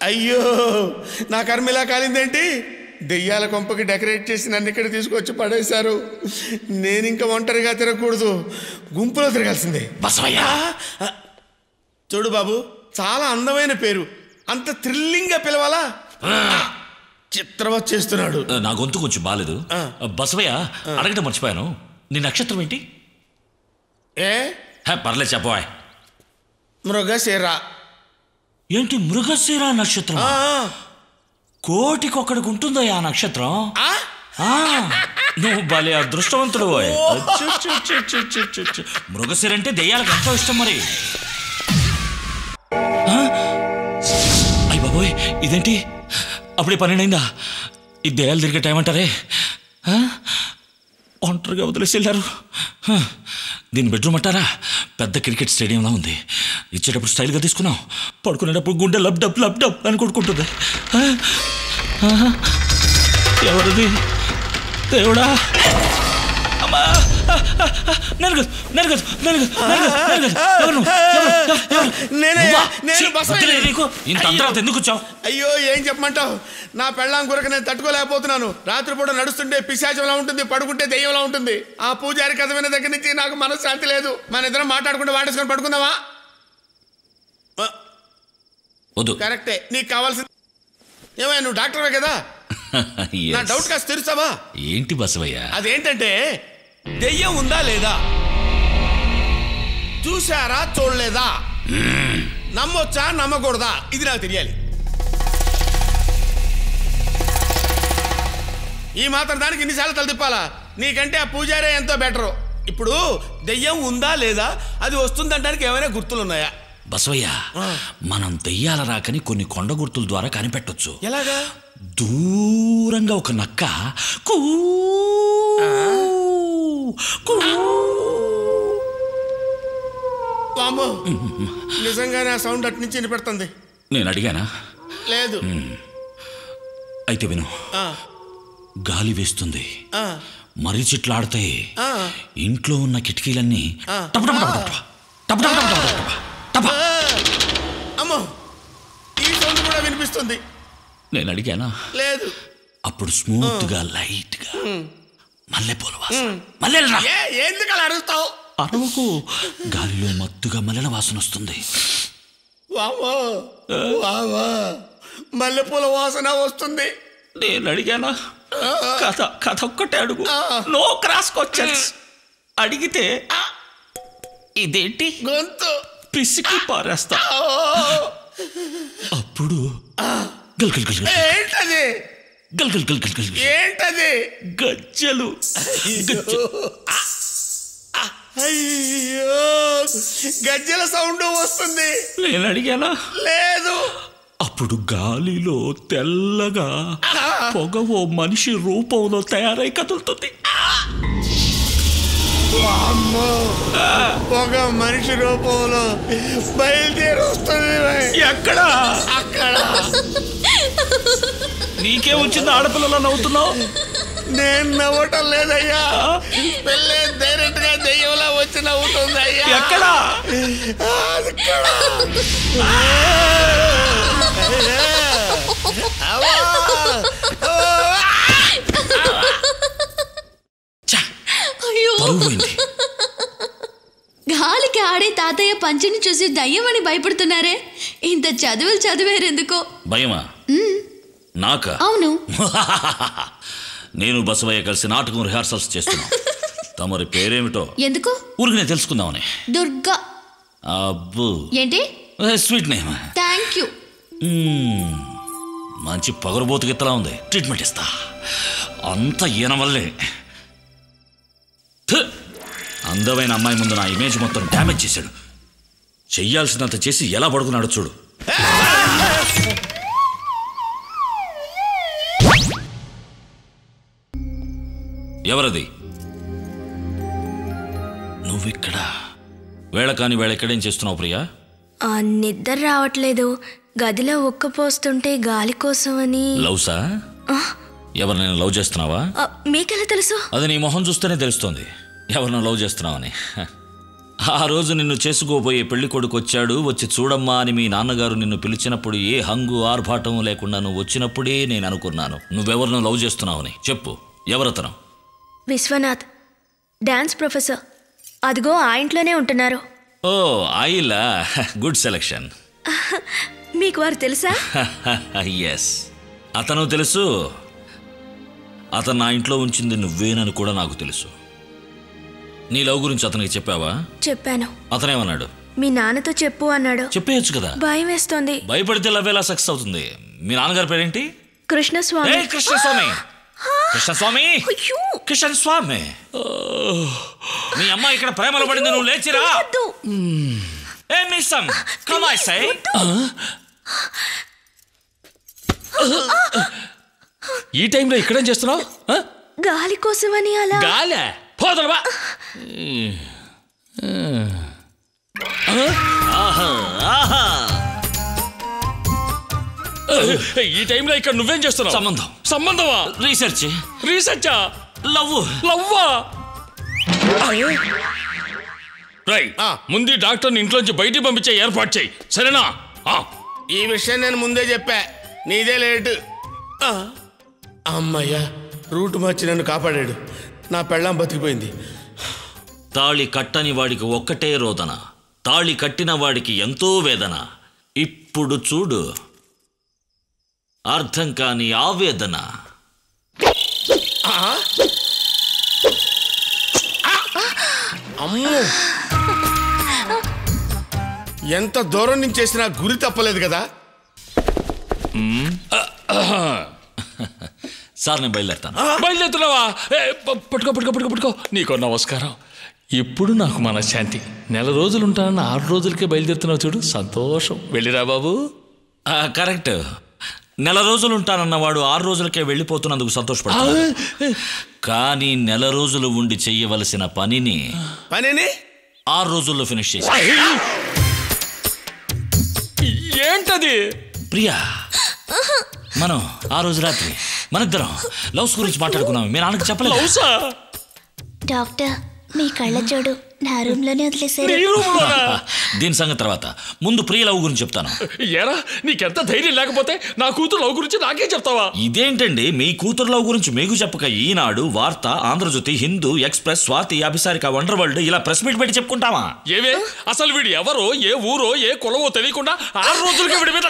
అయ్యో నా కర్మ ఇలా కాలిందేంటి? దెయ్యాల కొంపకి డెకరేట్ చేసి నన్ను ఇక్కడ తీసుకొచ్చి పడేశారు. నేను ఇంకా ఒంటరిగా తిరగకూడదు, గుంపులో తిరగాల్సిందే. బసవయ్య చూడు బాబు, చాలా అందమైన పేరు, అంత థ్రిల్లింగ్గా పిలవాలా? చిత్రవత్ చేస్తున్నాడు. నా గొంతు కొంచెం బాలేదు. బసవయ్య అడగటం మర్చిపోయాను, నీ నక్షత్రం ఏంటి? పర్లేదు చెప్పవా. మృగశిర. ఏంటి మృగశిర నక్షత్రం? కోటికొక్కడికి ఉంటుందో ఆ నక్షత్రం. నువ్వు భలే అదృష్టవంతుడు. మృగశిర అంటే దెయ్యాలకు ఎంతో ఇష్టం. మరి అయ్య బాబోయ్, ఇదేంటి అప్పుడే 12 అయిందా? ఈ దెయ్యాలు తిరిగే టైం అంటారే. ఒంటరిగా వదిలేసి వెళ్ళారు. దీని బెడ్రూమ్ అంటారా? పెద్ద క్రికెట్ స్టేడియంలా ఉంది. ఇచ్చేటప్పుడు స్టైల్గా తీసుకున్నాం, పడుకునేటప్పుడు గుండె లబ్ డబ్ లబ్ డబ్ అని కొట్టుకుంటుంది. ఎవరిది దేవుడా? అమ్మా, ఎందుకు వచ్చావు? అయ్యో ఏం చెప్పమంటావు, నా పెళ్ళాం కొరకు నేను తట్టుకోలేకపోతున్నాను. రాత్రిపూట నడుస్తుంటే పిశాచంలా ఉంటుంది, పడుకుంటే దెయ్యంలా ఉంటుంది. ఆ పూజారి కథ విన్న దగ్గర నుంచి నాకు మనశ్శాంతి లేదు. మన ఇద్దరం మాట్లాడుకుంటే వాటేసుకొని పడుకుందామా? వద్దు. కరెక్టే, నీకు కావాల్సింది ఏమైనా, నువ్వు డాక్టర్వే కదా, నా డౌట్ కాస్త తెలుస్తావా? ఏంటి బసవయ్య? అదేంటంటే దెయ్యం ఉందా లేదా, చూశారా చూడలేదా, నమ్మొచ్చా నమ్మకూడదా, ఇది నాకు తెలియాలి. ఈ మాత్రం దానికి ఇన్నిసార్లు తలదిప్పాలా? నీకంటే ఆ పూజారే ఎంతో బెటరు. ఇప్పుడు దెయ్యం ఉందా లేదా, అది వస్తుందంటానికి ఏమైనా గుర్తులున్నాయా? బసవయ్య, మనం దెయ్యాల రాకని కొన్ని కొండ గుర్తుల ద్వారా కనిపెట్టొచ్చు. ఎలాగా? దూరంగా ఒక నక్క నిజంగానే ఆ సౌండ్ అటు నుంచి వినిపెడుతుంది. నేను అడిగానా? లేదు. అయితే విను. గాలి వేస్తుంది, మర్రి చెట్లు ఆడతాయి, ఇంట్లో ఉన్న కిటికీలన్నీ అమ్మో, ఈ సౌండ్ కూడా వినిపిస్తుంది. నేను అడిగానా? లేదు. అప్పుడు స్మూత్ గా లైట్ గా మల్లెపూల వాసన. ఎందుకు అలా అడుగుతావు? అరవకు. గాలిలో మత్తుగా మల్లెల వాసన వస్తుంది. మల్లెపూల వాసన వస్తుంది. నేను అడిగానా? కథ ఒక్కటే అడుగు, నో క్రాస్ క్వశ్చన్స్. అడిగితే ఇదేంటి గొంతు పిసికి పారేస్తా. అప్పుడు ఏంటది? ఏంటది? గజ్జలు. అయ్యో, గజ్జల సౌండ్ వస్తుంది. నేను అడిగానా? లేదు. అప్పుడు గాలిలో తెల్లగా పొగ ఓ మనిషి రూపంలో తయారై కదులుతుంది. పొగ మనిషి రూపంలో బయలుదేరి వస్తుంది. ఎక్కడ? అక్కడ. నీకే వచ్చింది ఆడపిల్లలా నవ్వుతున్నావు? నేను నవ్వటం లేదయ్యా, పెళ్ళే డైరెక్ట్ గా దెయ్యంలా వచ్చి నవ్వుతుంది అయ్యా. ఎక్కడ? గాలికి ఆడే తాతయ్య పంచిని చూసి దయ్యమని భయపడుతున్నారే. ఇంత చదువులు చదివేరెందుకో? భయమా? నాకా? అవును. నేను బసవయ్య కలిసి నాటకం రిహార్సల్స్ చేస్తున్నాం. తమరి పేరేమిటో? ఎందుకు? ఊరికి నేను తెలుసుకుందామని. దుర్గా. అబ్బో, ఏంటి? Sweet name. Thank you. మంచి పగరబోతు గిత్తలా ఉంది. ట్రీట్మెంట్ ఇస్తా. అంత ఈయన వల్లే. అందమైన అమ్మాయి ముందు నా ఇమేజ్ మొత్తం డ్యామేజ్ చేశాడు. చెయ్యాల్సినంత చేసి ఎలా పడుకున్నాడు చూడు. ఎవరది? నువ్విక్కడ వేళ కాని వేళ ఎక్కడేం చేస్తున్నావు ప్రియా? నిద్ర రావట్లేదు, గదిలో ఉక్కపోస్తుంటే గాలి కోసమని. లవ్సా? ఎవరినైనా లవ్ చేస్తున్నావా? మీకెలా తెలుసు? అది నీ మొహం చూస్తేనే తెలుస్తోంది ఎవరినో లవ్ చేస్తున్నావని. ఆ రోజు నిన్ను చేసుకోబోయే పెళ్లి కొడుకు వచ్చాడు. వచ్చి చూడమ్మా అని మీ నాన్నగారు నిన్ను పిలిచినప్పుడు ఏ హంగు ఆర్భాటం లేకుండా నువ్వు వచ్చినప్పుడే నేను అనుకున్నాను నువ్వెవరినో లవ్ చేస్తున్నావని. చెప్పు, ఎవరతను? Vishwanath, dance professor. అదిగో ఆ ఇంట్లోనే ఉంటున్నారు. ఓ ఆయిలా, గుడ్ సెలెక్షన్. మీకు వారు తెలుసా? ఎస్, అతను తెలుసు. అతను నా ఇంట్లో ఉంచింది నువ్వేనని కూడా నాకు తెలుసు. నీ లవ్ గురించి అతనికి చెప్పావా? చెప్పాను. అతనేమన్నాడు? మీ నాన్నతో చెప్పు అన్నాడు. చెప్పేయచ్చు కదా. భయం వేస్తోంది. భయపడితే లవ్ ఎలా సక్సెస్ అవుతుంది? మీ నాన్నగారి పేరేంటి? కృష్ణస్వామి. కృష్ణస్వామి. కృష్ణస్వామి. అయ్యో! కృష్ణస్వామి. మీ అమ్మ ఇక్కడ ప్రేమలో పడింది, నువ్వు లేచిరా. ఏ మిస్సం, కమ్ ఐ సే. ఈ టైంలో ఇక్కడేం చేస్తున్నావు? గాలి కోసమని అలా. గాలే పోదలవా. ఈ టైంలో ఇక్కడ నువ్వేం చేస్తున్నావు? సంబంధం. సంబంధమా? రీసెర్చ్. రీసెర్చా? లవ్. లవ్వా? రై, ముందు డాక్టర్ని ఇంట్లోంచి బయటికి పంపించే ఏర్పాటు చేయి, సరేనా? ఈ విషయం నేను ముందే చెప్పా, నీదే లేటు. అమ్మయ్యా, రూట్ మార్చి నన్ను కాపాడాడు. నా పెళ్ళాం బతికిపోయింది. తాళి కట్టని వాడికి ఒక్కటే రోదన, తాళి కట్టిన వాడికి ఎంతో వేదన. ఇప్పుడు చూడు అర్థం కాని ఆవేదన. అమ్మో, ఎంత దూరం నుంచి చేసినా గురి తప్పలేదు కదా. సార్ నేను బయలుదేరుతాను. బయలుదేరుతున్నావా? పట్టుకో పట్టుకో పట్టుకో పట్టుకో. నీకో నమస్కారం. ఇప్పుడు నాకు మనశ్శాంతి. 4 రోజులు ఉంటానన్న 6 రోజులకే బయలుదేరుతున్నావు చూడు, సంతోషం. వెళ్ళిరా బాబు. కరెక్ట్. 4 రోజులు ఉంటానన్నవాడు 6 రోజులకే వెళ్ళిపోతున్నందుకు సంతోషపడతాడు. కానీ 4 రోజులు ఉండి చెయ్యవలసిన పనిని 6 రోజుల్లో ఫినిష్ చేసి. ఏంటది? ప్రియా, మనం ఆ రోజు రాత్రి మనిద్దరం లవ్స్ గురించి మాట్లాడుకున్నాం. మీ నాన్నకి చెప్పలేదు. డాక్టర్, మీ కళ్ళ చూడు నా రూమ్ లోనే వదిలేసారు. దీని సంగతి తర్వాత, ముందు ప్రియ లవ్ గురించి చెప్తాను. ఏరా, నీకెంత ధైర్యం లేకపోతే నా కూతురు లవ్ గురించి నాకే చెప్తావా? ఇదేంటండి, మీ కూతురు లవ్ గురించి మీకు చెప్పక Eenadu, Vaartha, Andhrajyothi, Hindu, Express, Swathi, Abhisarika, wonder world ఇలా ప్రెస్ మీట్ పెట్టి చెప్పుకుంటావా? ఏవే, అసలు వీడు ఎవరో, ఏ ఊరో, ఏ కులమో తెలియకుండా 6 రోజులకే విడిపోతా.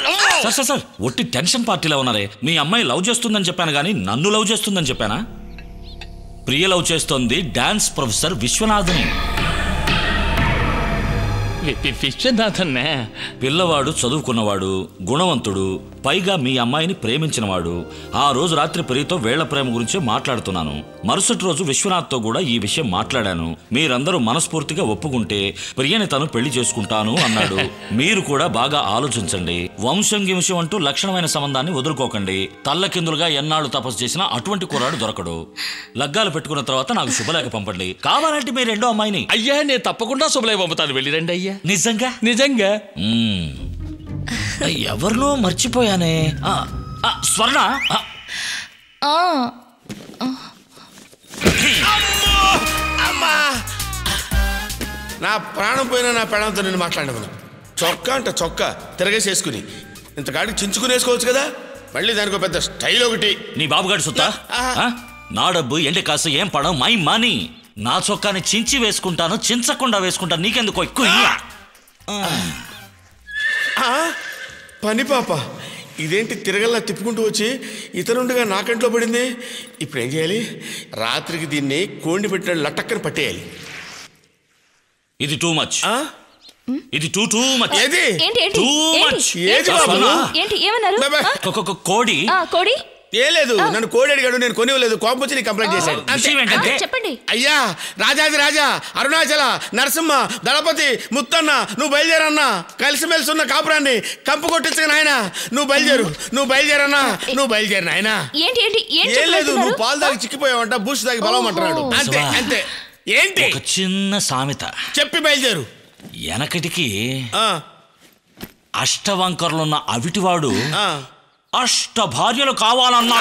సార్ ఒట్టి టెన్షన్ పార్టీలో ఉన్నారే. మీ అమ్మాయి లవ్ చేస్తుందని చెప్పాను కానీ నన్ను లవ్ చేస్తుందని చెప్పానా? ప్రియ లవ్ చేస్తోంది డాన్స్ ప్రొఫెసర్ విశ్వనాథ్ని. విశ్వనాథన్నే. పిల్లవాడు చదువుకున్నవాడు, గుణవంతుడు, పైగా మీ అమ్మాయిని ప్రేమించినవాడు. ఆ రోజు రాత్రి ప్రియతో వేళ్ల ప్రేమ గురించి మాట్లాడుతున్నాను. మరుసటి రోజు విశ్వనాథ్తో కూడా ఈ విషయం మాట్లాడాను. మీరందరూ మనస్ఫూర్తిగా ఒప్పుకుంటే ప్రియని తను పెళ్లి చేసుకుంటాను అన్నాడు. మీరు కూడా బాగా ఆలోచించండి. వంశం గింశం అంటూ లక్షణమైన సంబంధాన్ని వదులుకోకండి. తల్లకిందులుగా ఎన్నాళ్ళు తపస్సు చేసినా అటువంటి కుర్రాడు దొరకడు. లగ్గాలు పెట్టుకున్న తర్వాత నాకు శుభలేఖ పంపండి. కావాలంటే మీ రెండో అమ్మాయిని. అయ్యా, నేను తప్పకుండా శుభలేఖ పంపుతాను. వెళ్ళిరండి అయ్యా. నిజంగా? నిజంగా. ఎవరినో మర్చిపోయానే. స్వర్ణ. నా ప్రాణం పోయినా నా పెళ్ళంతో నేను మాట్లాడమను. చొక్కా అంట చొక్కా తిరగేసేసుకుని ఇంతకాడికి చించుకునేసుకోవచ్చు కదా. మళ్ళీ దానికి పెద్ద స్టైల్ ఒకటి. నీ బాబుగాడి సుత్తా? నా డబ్బు ఎండి కాసు ఏం పడం, మై మనీ. నా చొక్కాని చించి వేసుకుంటాను, చించకుండా వేసుకుంటాను. నీకెందుకు ఎక్కువ? పని పాప, ఇదేంటి తిరగల్లా తిప్పుకుంటూ వచ్చి ఇతరుండగా నా కంట్లో పడింది. ఇప్పుడు ఏం చేయాలి? రాత్రికి దీన్ని కోండి పెట్టిన లటక్కని పట్టేయాలి. ఇది టూ మచ్. ఇది టూ మచ్. ఏది టూ మచ్? కోడి. కోడి ఏ లేదు, నన్ను కోడి అడిగాడు, నేను కొనివ్వలేదు. కోపం వచ్చి నీకు కంప్లైంట్ చేశాడు. చెప్పండి. అయ్యా, రాజాది రాజా, అరుణాచల, నరసింహ, దళపతి, ముత్తన్న, నువ్వు బయలుదేరన్నా. కలిసిమెలిసి ఉన్న కాపురాన్ని కంపు కొట్టించగా నాయన. నువ్వు బయలుదేరన్నా. నువ్వు బయలుదేరి నాయన. ఏం లేదు, నువ్వు పాలు దాగి చిక్కిపోయావంట, బూస్ట్ దాగి బలవమంటున్నాడు. అంతే అంతే. ఏంటి? ఒక చిన్న సామెత చెప్పి బయలుదేరు. వెనకటికి అష్టవంకర్లున్న అవిటివాడు 8 భార్యలు కావాలన్నా